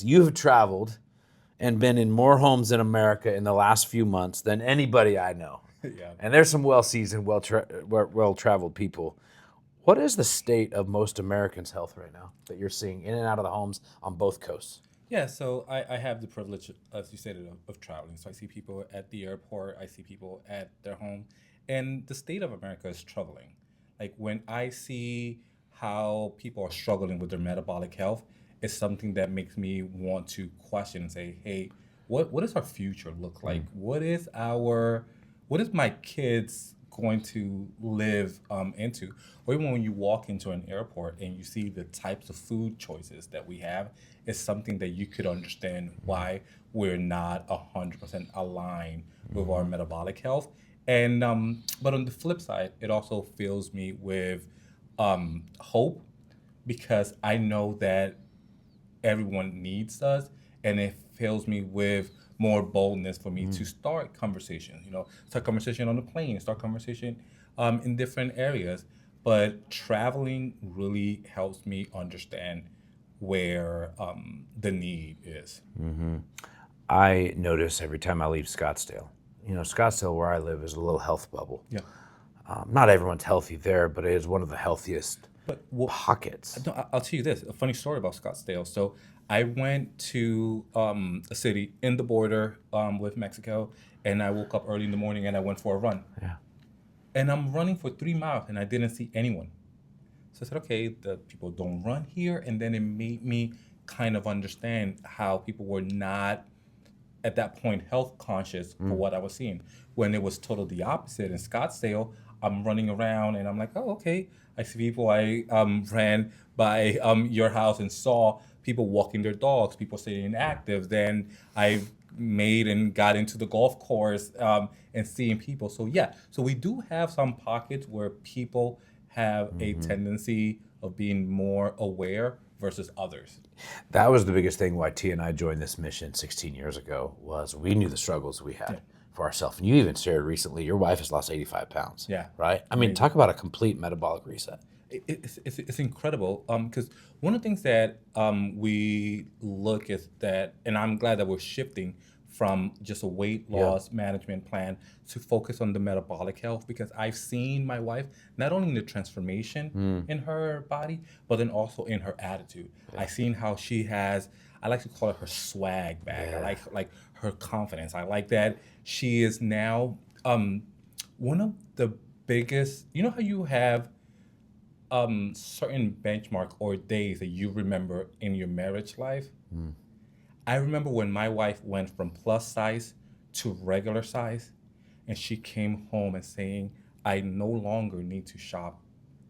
You've traveled and been in more homes in America in the last few months than anybody I know. Yeah. And there's some well-seasoned, well-traveled people. What is the state of most Americans' health right now that you're seeing in and out of the homes on both coasts? Yeah, so I have the privilege, as you said, of traveling. So I see people at the airport, I see people at their home, and the state of America is troubling. Like when I see how people are struggling with their metabolic health, it's something that makes me want to question and say, hey, what does our future look like? What is my kids going to live into? Or even when you walk into an airport and you see the types of food choices that we have, it's something that you could understand why we're not 100% aligned with our metabolic health. And but on the flip side, it also fills me with hope because I know that everyone needs us, and it fills me with more boldness for me to start conversation. Start conversation on the plane, start conversation in different areas. But traveling really helps me understand where the need is. I notice every time I leave Scottsdale. Scottsdale, where I live, is a little health bubble. Yeah. Not everyone's healthy there, but it is one of the healthiest But well, pockets. no, I'll tell you this, a funny story about Scottsdale. So I went to a city in the border with Mexico, and I woke up early in the morning and I went for a run. Yeah. And I'm running for 3 miles and I didn't see anyone. So I said, okay, the people don't run here. And then it made me kind of understand how people were not at that point health conscious for what I was seeing. When it was totally the opposite in Scottsdale, I'm running around and I'm like, oh, okay. I see people. I ran by your house and saw people walking their dogs, people staying active. Then I made and got into the golf course and seeing people. So yeah, so we do have some pockets where people have a tendency of being more aware versus others. That was the biggest thing why T and I joined this mission 16 years ago was we knew the struggles we Yeah. had for ourselves. And you even shared recently your wife has lost 85 pounds. Yeah. Right? I mean, talk about a complete metabolic reset. It's incredible because one of the things that we look at that, and I'm glad that we're shifting from just a weight loss management plan to focus on the metabolic health because I've seen my wife not only in the transformation in her body, but then also in her attitude. I've seen how she has. I like to call it her swag bag. I like her confidence. I like that she is now one of the biggest. You know how you have certain benchmark or days that you remember in your marriage life. I remember when my wife went from plus size to regular size, and she came home and saying, I no longer need to shop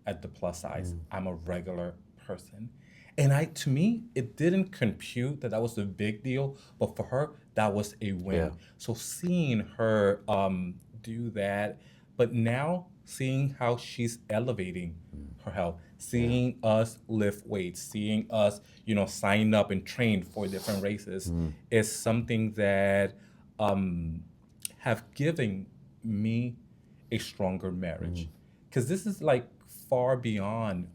at the plus size. I'm a regular person. And to me, it didn't compute that that was a big deal, but for her, that was a win. Yeah. So seeing her do that, but now seeing how she's elevating her health, seeing us lift weights, seeing us, sign up and train for different races is something that have given me a stronger marriage. Because this is like far beyond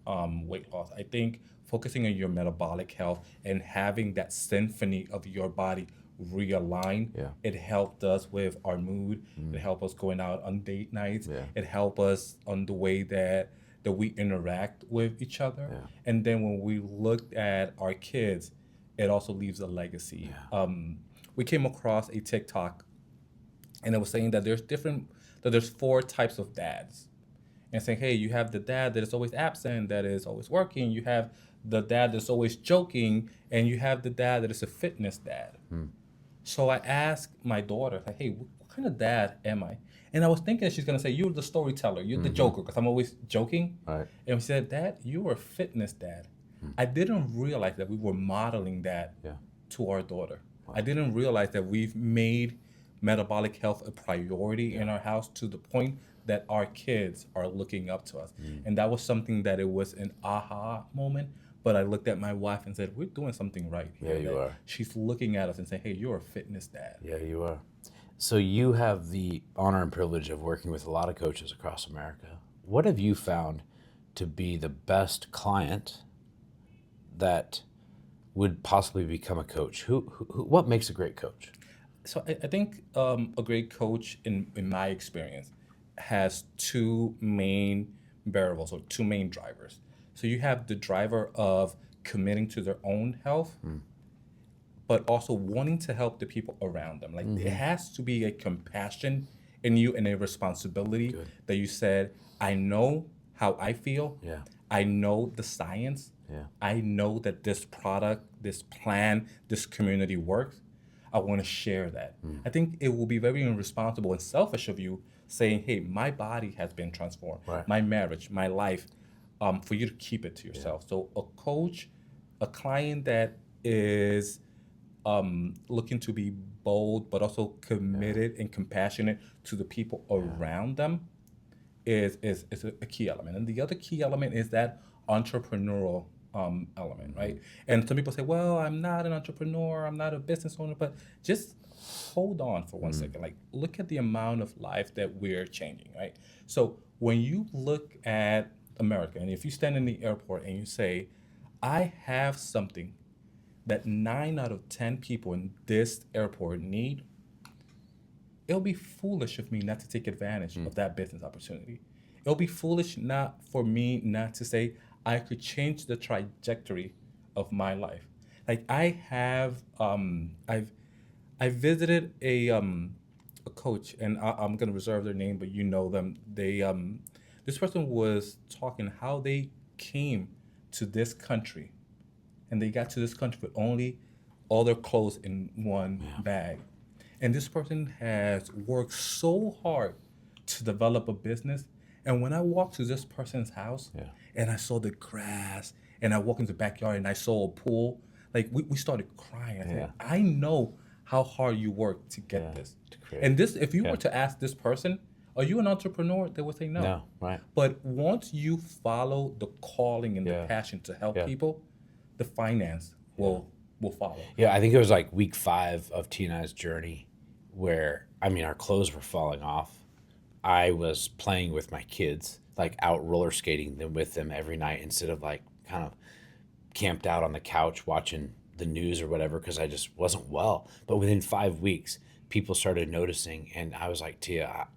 weight loss. I think focusing on your metabolic health and having that symphony of your body realign, Yeah. it helped us with our mood. It helped us going out on date nights. Yeah. It helped us on the way that we interact with each other. Yeah. And then when we looked at our kids, it also leaves a legacy. We came across a TikTok and it was saying that there's four types of dads. And saying, hey, you have the dad that is always absent, that is always working. You have the dad that's always joking, and you have the dad that is a fitness dad. So I asked my daughter, like, hey, what kind of dad am I? And I was thinking that she's gonna say, you're the storyteller, you're the joker, because I'm always joking. Right. And she said, Dad, you are a fitness dad. I didn't realize that we were modeling that Yeah. to our daughter. I didn't realize that we've made metabolic health a priority in our house to the point that our kids are looking up to us. And that was something that it was an aha moment. But I looked at my wife and said, we're doing something right here. Yeah, you That are. She's looking at us and saying, hey, you're a fitness dad. Yeah, you are. So you have the honor and privilege of working with a lot of coaches across America. What have you found to be the best client that would possibly become a coach? What makes a great coach? So I think a great coach, in my experience, has two main variables or two main drivers. So you have the driver of committing to their own health, but also wanting to help the people around them. Like it has to be a compassion in you and a responsibility Good. that you said, I know how I feel. Yeah. I know the science. Yeah. I know that this product, this plan, this community works. I want to share that. I think it will be very irresponsible and selfish of you saying, hey, my body has been transformed, Right. my marriage, my life, for you to keep it to yourself. So a coach, a client that is looking to be bold, but also committed and compassionate to the people around them is a key element. And the other key element is that entrepreneurial element, right? And some people say, well, I'm not an entrepreneur, I'm not a business owner, but just hold on for 1 second. Like, look at the amount of life that we're changing, right? So when you look at America, and if you stand in the airport and you say, I have something that 9 out of 10 people in this airport need, it'll be foolish of me not to take advantage of that business opportunity. It'll be foolish not for me not to say I could change the trajectory of my life. Like I visited a coach, and I'm gonna reserve their name, but you know them. This person was talking how they came to this country, and they got to this country with only all their clothes in one bag. And this person has worked so hard to develop a business. And when I walked to this person's house Yeah. and I saw the grass and I walked into the backyard and I saw a pool, like we started crying. I Yeah. said, I know how hard you worked to get Yeah, this. to create. And this, if you Yeah. were to ask this person, are you an entrepreneur? They would say no. No. Right. But once you follow the calling and the Yeah. passion to help Yeah. people, the finance will follow. Yeah, I think it was like week 5 of T and I's journey where, I mean, our clothes were falling off. I was playing with my kids, like out roller skating them with them every night instead of like kind of camped out on the couch watching the news or whatever because I just wasn't well. But within 5 weeks, people started noticing, and I was like, Tia,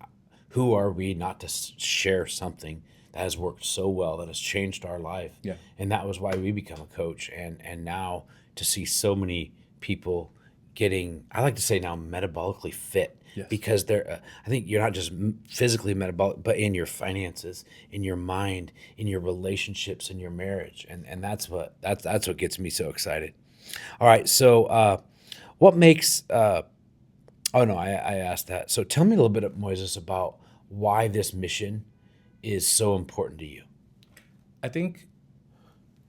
who are we not to share something that has worked so well, that has changed our life? Yeah. And that was why we become a coach. And now to see so many people getting, I like to say now, metabolically fit. Yes. Because they're, I think you're not just physically metabolic, but in your finances, in your mind, in your relationships, in your marriage, and that's what gets me so excited. All right, so what makes? Oh no, I asked that. So tell me a little bit, Moises, about why this mission is so important to you. I think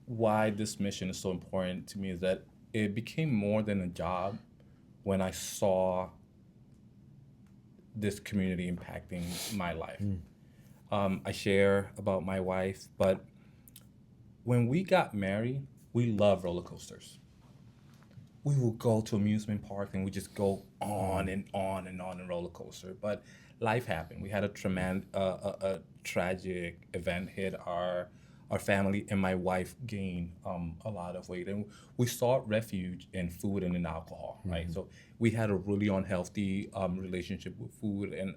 why this mission is so important to me is that it became more than a job when I saw this community impacting my life. I share about my wife, but when we got married, we love roller coasters. We will go to amusement park and we just go on and on and on a roller coaster. But life happened. We had a tragic event hit our family, and my wife gained a lot of weight, and we sought refuge in food and in alcohol. Right, so we had a really unhealthy relationship with food and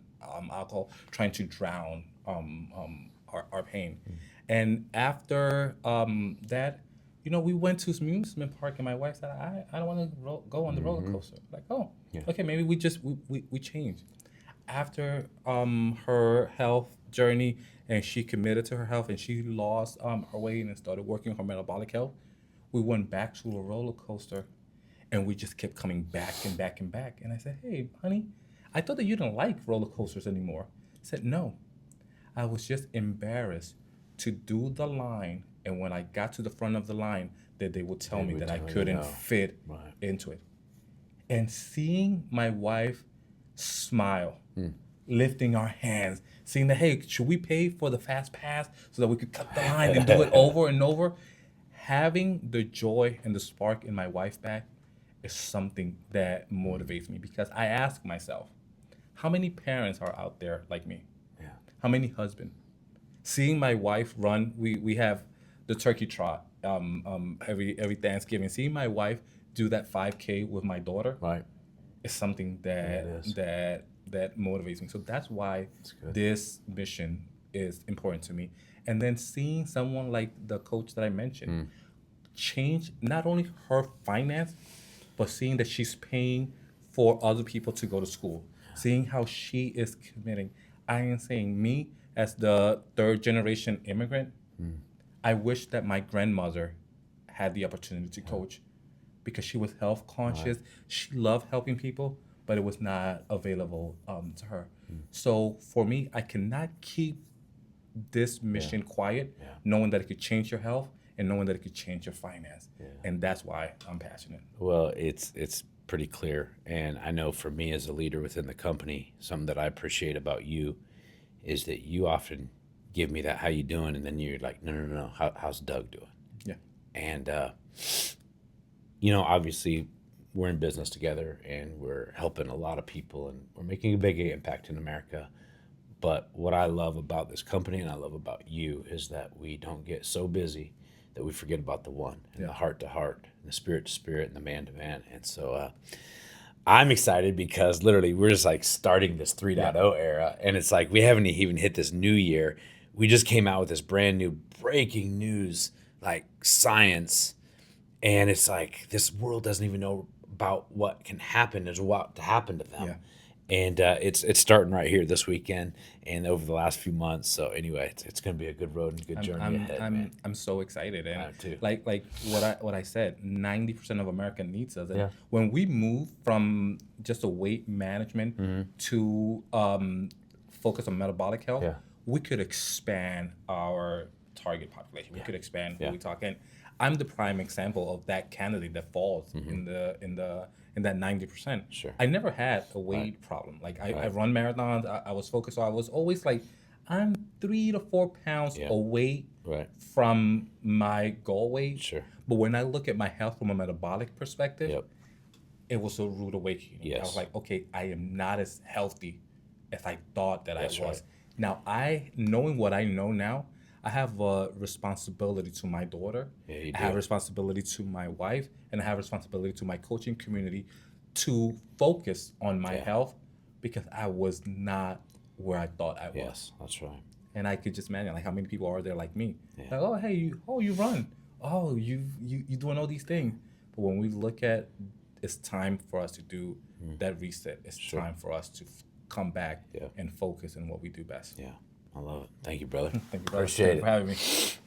alcohol, trying to drown our pain. And after that, we went to amusement park, and my wife said, I don't want to go on the roller coaster. Like, oh, okay, maybe we changed. After her health journey, and she committed to her health, and she lost her weight and started working on her metabolic health, we went back to a roller coaster, and we just kept coming back and back and back. And I said, hey, honey, I thought that you didn't like roller coasters anymore. I said, no, I was just embarrassed to do the line, and when I got to the front of the line, that they would tell me would that I tell you couldn't no. fit Right. into it. And seeing my wife smile, lifting our hands, seeing that, hey, should we pay for the fast pass so that we could cut the line and do it over and over? Having the joy and the spark in my wife back is something that motivates me, because I ask myself, how many parents are out there like me? Yeah. How many husbands? Seeing my wife run, we have the turkey trot every Thanksgiving. Seeing my wife do that 5K with my daughter Right. is something Yeah, it is. that motivates me. So that's why That's good. this mission is important to me. And then seeing someone like the coach that I mentioned change not only her finance, but seeing that she's paying for other people to go to school, seeing how she is committing. I am saying, me as the third generation immigrant, I wish that my grandmother had the opportunity to coach because she was health Right. conscious. She loved helping people, but it was not available to her. So for me, I cannot keep this mission quiet, Yeah. knowing that it could change your health and knowing that it could change your finance. Yeah. And that's why I'm passionate. Well, it's pretty clear, and I know for me as a leader within the company, something that I appreciate about you is that you often give me that "how you doing," and then you're like, "No, no, no, no. How's Doug doing?" Yeah. And you know, obviously, we're in business together, and we're helping a lot of people, and we're making a big impact in America. But what I love about this company and I love about you is that we don't get so busy that we forget about the one and Yeah. the heart to heart and the spirit to spirit and the man to man. And so I'm excited because literally we're just like starting this 3.0 era. And it's like we haven't even hit this new year. We just came out with this brand new breaking news, like science. And it's like this world doesn't even know about what can happen, is what to happen to them. Yeah. And it's starting right here this weekend and over the last few months. So anyway, it's going to be a good road and a good journey ahead, man. I'm so excited, and am too. like what I said, 90% of America needs us. And Yeah. when we move from just a weight management to focus on metabolic health, Yeah. we could expand our target population. We could expand who Yeah. we talk. And I'm the prime example of that candidate that falls in that 90%. Sure. I never had a weight problem. Like I run marathons. I was focused. So I was always like, I'm 3 to 4 pounds Yeah. away Right. from my goal weight. Sure. But when I look at my health from a metabolic perspective, Yep. it was a rude awakening. I Yes. was like, okay, I am not as healthy as I thought that That's I was. right. Now, knowing what I know now, I have a responsibility to my daughter. Yeah, you I have do. responsibility to my wife, and I have responsibility to my coaching community to focus on my Yeah. health because I was not where I thought I was. Yes, that's right. And I could just imagine like how many people are there like me. Yeah. Like, oh hey, you run. Oh, you doing all these things. But when we look at, it's time for us to do that reset. It's Sure. time for us to come back Yeah. and focus on what we do best. Yeah. I love it. Thank you, brother. Thank you, brother. Appreciate Thank you it. for having me.